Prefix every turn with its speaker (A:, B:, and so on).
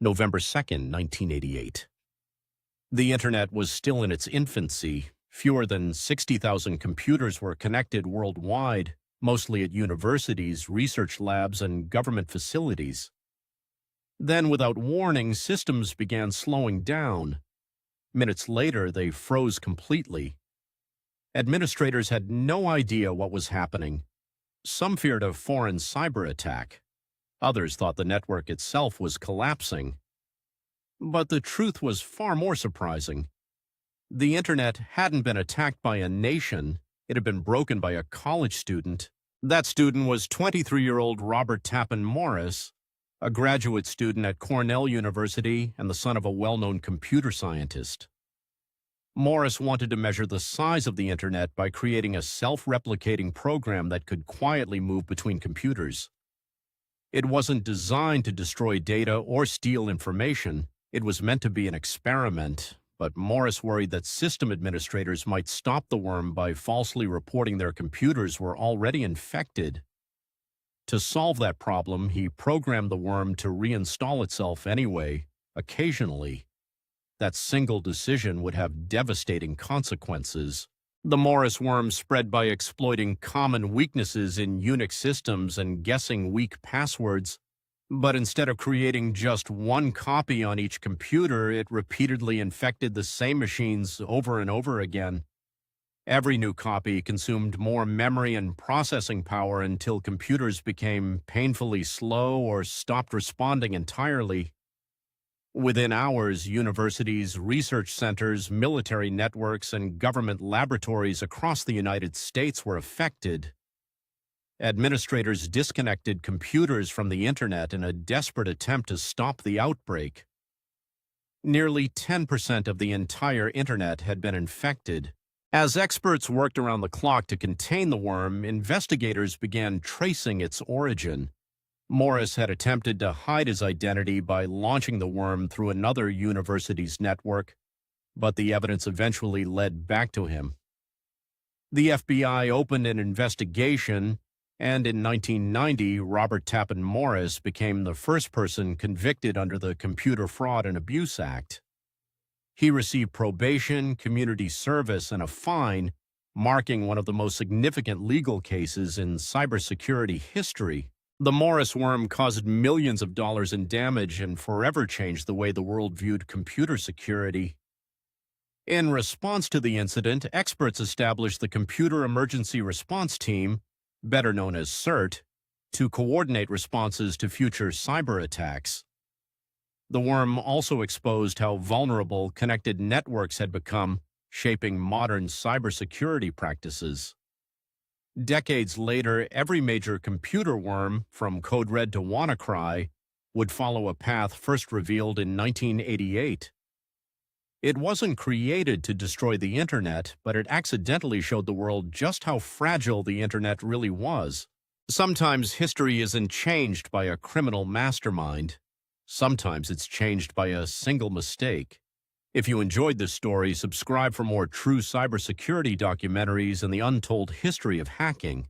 A: November 2nd, 1988. The Internet was still in its infancy. Fewer than 60,000 computers were connected worldwide, mostly at universities, research labs, and government facilities. Then, without warning, systems began slowing down. Minutes later, they froze completely. Administrators had no idea what was happening. Some feared a foreign cyber attack. Others thought the network itself was collapsing. But the truth was far more surprising. The Internet hadn't been attacked by a nation. It had been broken by a college student. That student was 23-year-old Robert Tappan Morris, a graduate student at Cornell University and the son of a well-known computer scientist. Morris wanted to measure the size of the Internet by creating a self-replicating program that could quietly move between computers. It wasn't designed to destroy data or steal information. It was meant to be an experiment, but Morris worried that system administrators might stop the worm by falsely reporting their computers were already infected. To solve that problem, he programmed the worm to reinstall itself anyway, occasionally. That single decision would have devastating consequences. The Morris worm spread by exploiting common weaknesses in Unix systems and guessing weak passwords. But instead of creating just one copy on each computer, it repeatedly infected the same machines over and over again. Every new copy consumed more memory and processing power until computers became painfully slow or stopped responding entirely. Within hours, universities, research centers, military networks, and government laboratories across the United States were affected. Administrators disconnected computers from the Internet in a desperate attempt to stop the outbreak. Nearly 10% of the entire Internet had been infected. As experts worked around the clock to contain the worm, investigators began tracing its origin. Morris had attempted to hide his identity by launching the worm through another university's network, but the evidence eventually led back to him. The FBI opened an investigation, and in 1990, Robert Tappan Morris became the first person convicted under the Computer Fraud and Abuse Act. He received probation, community service, and a fine, marking one of the most significant legal cases in cybersecurity history. The Morris worm caused millions of dollars in damage and forever changed the way the world viewed computer security. In response to the incident, experts established the Computer Emergency Response Team, better known as CERT, to coordinate responses to future cyber attacks. The worm also exposed how vulnerable connected networks had become, shaping modern cybersecurity practices. Decades later, every major computer worm, from Code Red to WannaCry, would follow a path first revealed in 1988. It wasn't created to destroy the Internet, but it accidentally showed the world just how fragile the Internet really was. Sometimes history isn't changed by a criminal mastermind. Sometimes it's changed by a single mistake. If you enjoyed this story, subscribe for more true cybersecurity documentaries and the untold history of hacking.